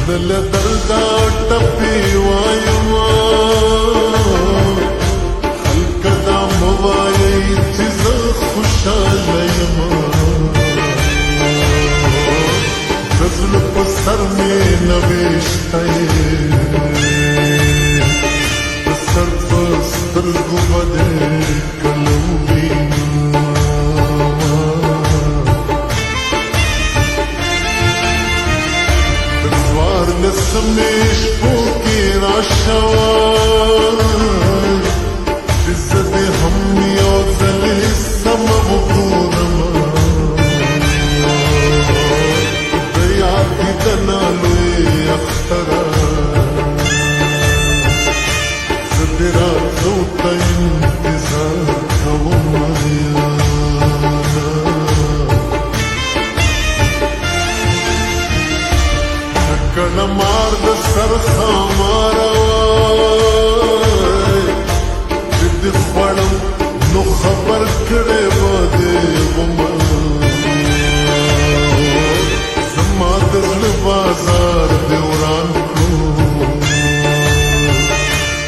دل دردا ټپي وايما خلک دا موایي چې زه خوشاله یم د زړه په سر مې نوشته د سر په سترګو به دې کله لسمیش پوکی راشوان عزت هم یو ځلې سم وګورم د یادې د نالوی اختره زه دې راتلو ته انتظار کوم کله مار د سر خاماره وای چې دې خوړم نو خبر کړی به دې ومه زما د زړه بازار دې وران کړو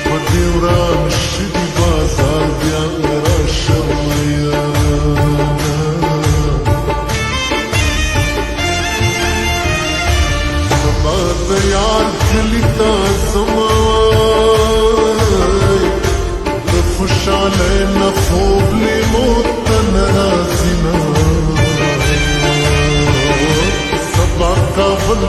په دې وران شوي بازار بیا راشم یار کلی تا زمای د خوشاله نه خوب لیمو تن رازینا سبا کابل